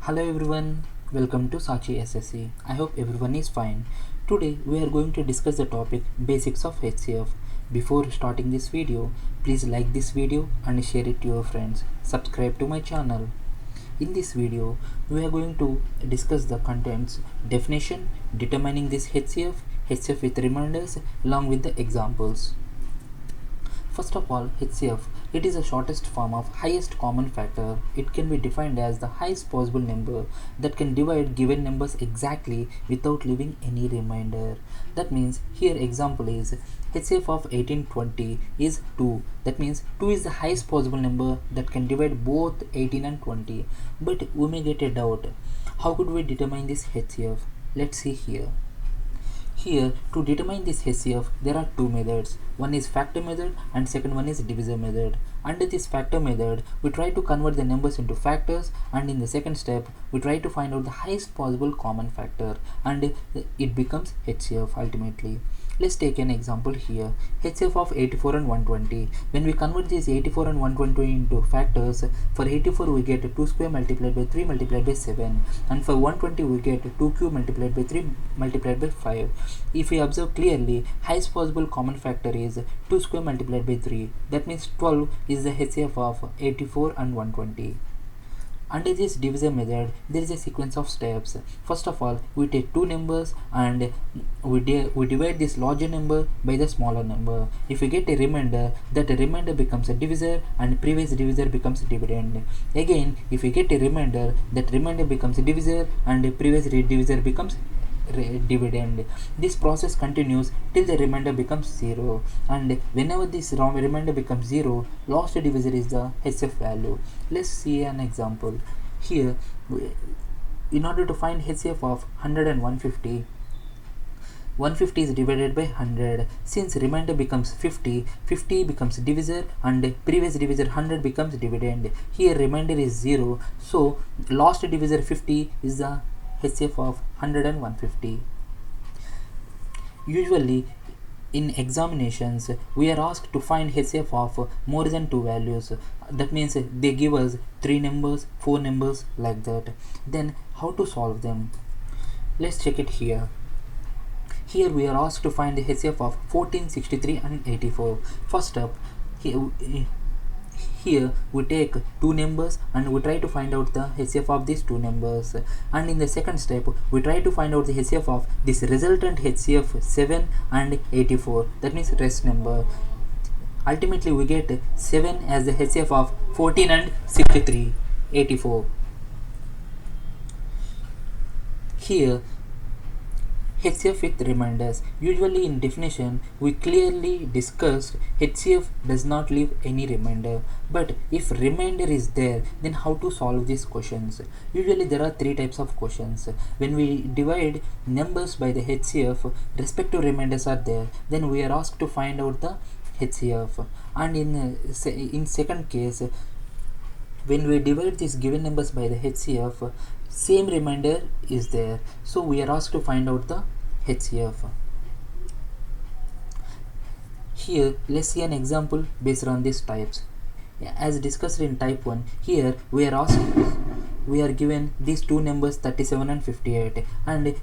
Hello everyone, welcome to Sachi SSC. I hope everyone is fine. Today we are going to discuss the topic basics of Hcf. Before starting this video, please like this video and share it to your friends. Subscribe to my channel. In this video, we are going to discuss the contents, definition, determining this Hcf with reminders along with the examples. First of all, HCF. It is the shortest form of highest common factor. It can be defined as the highest possible number that can divide given numbers exactly without leaving any remainder. That means here example is HCF of 1820 is 2. That means 2 is the highest possible number that can divide both 18 and 20. But we may get a doubt. How could we determine this HCF? Let's see here. Here, to determine this HCF, there are two methods. One is factor method and second one is divisor method. Under this factor method, we try to convert the numbers into factors, and in the second step, we try to find out the highest possible common factor, and it becomes HCF ultimately. Let's take an example here. HCF of 84 and 120. When we convert these 84 and 120 into factors, for 84 we get 2 square multiplied by 3 multiplied by 7, and for 120 we get 2 cube multiplied by 3 multiplied by 5. If we observe clearly, highest possible common factor is 2 square multiplied by 3. That means 12 is the HCF of 84 and 120. Under this divisor method, there is a sequence of steps. First of all, we take two numbers and we divide this larger number by the smaller number. If we get a remainder, that remainder becomes a divisor and previous divisor becomes a dividend. Again, if we get a remainder, that remainder becomes a divisor and previous divisor becomes dividend. This process continues till the remainder becomes 0, and whenever this remainder becomes 0, last divisor is the HCF value. Let's see an example. Here, in order to find HCF of 100 and 150, 150 is divided by 100. Since remainder becomes 50, 50 becomes divisor and previous divisor 100 becomes dividend. Here remainder is 0, so last divisor 50 is the HCF of 100 and 150. Usually in examinations we are asked to find HCF of more than two values. That means they give us 3 numbers, 4 numbers, like that. Then how to solve them? Let's check it here. Here we are asked to find the HCF of 14, 63 and 84. First up, here we take two numbers and we try to find out the HCF of these two numbers, and in the second step we try to find out the HCF of this resultant HCF 7 and 84. That means rest number. Ultimately we get 7 as the HCF of 14 and 63, 84. Here HCF with reminders. Usually in definition we clearly discussed HCF does not leave any remainder, but if remainder is there, then how to solve these questions? Usually there are three types of questions. When we divide numbers by the HCF, respective remainders are there, then we are asked to find out the HCF. And in second case, when we divide these given numbers by the HCF, same remainder is there, so we are asked to find out the HCF. Here let's see an example based on these types. As discussed in type 1, here we are given these two numbers 37 and 58, and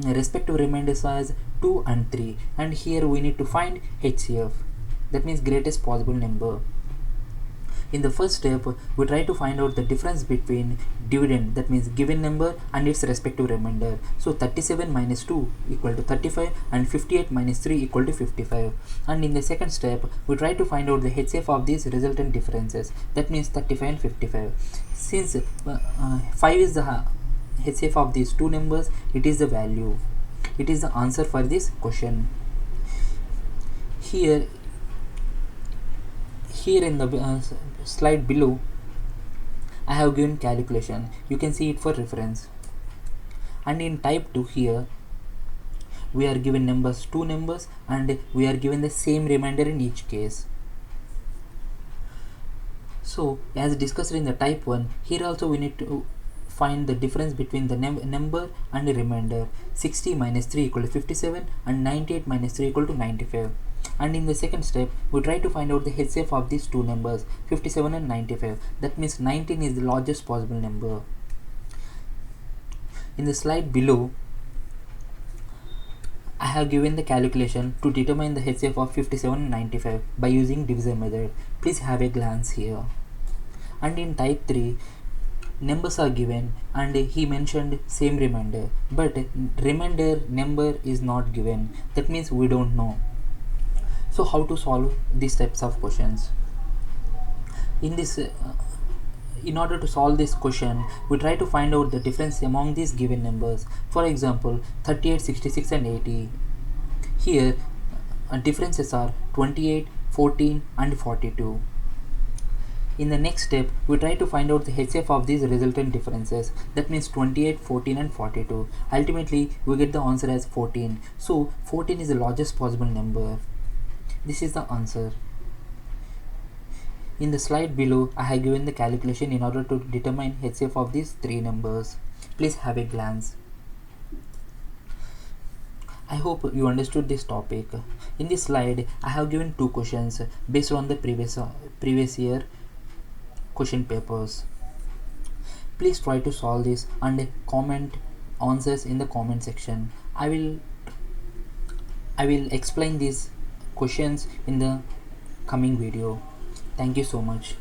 respective remainders as 2 and 3, and here we need to find HCF, that means greatest possible number. In the first step, we try to find out the difference between dividend, that means given number, and its respective remainder. So 37 minus 2 equal to 35 and 58 minus 3 equal to 55. And in the second step, we try to find out the HCF of these resultant differences, that means 35 and 55. Since 5 is the HCF of these two numbers, it is the value. It is the answer for this question. Here in the slide below, I have given calculation. You can see it for reference. And in type 2, here we are given numbers, two numbers, and we are given the same remainder in each case. So as discussed in the type 1, here also we need to find the difference between the number and the remainder. 60 minus 3 equal to 57 and 98 minus 3 equal to 95. And in the second step, we try to find out the HCF of these two numbers, 57 and 95. That means 19 is the largest possible number. In the slide below, I have given the calculation to determine the HCF of 5795 by using divisor method. Please have a glance here. And in type 3, numbers are given and he mentioned same remainder, but remainder number is not given. That means we don't know. So how to solve these types of questions? In order to solve this question, we try to find out the difference among these given numbers. For example, 38, 66 and 80. Here differences are 28, 14 and 42. In the next step, we try to find out the HCF of these resultant differences. That means 28, 14 and 42. Ultimately, we get the answer as 14. So 14 is the largest possible number. This is the answer. In the slide below, I have given the calculation in order to determine HCF of these three numbers. Please have a glance. I hope you understood this topic. In this slide, I have given two questions based on the previous year question papers. Please try to solve this and comment answers in the comment section. I will explain these questions in the coming video. Thank you so much.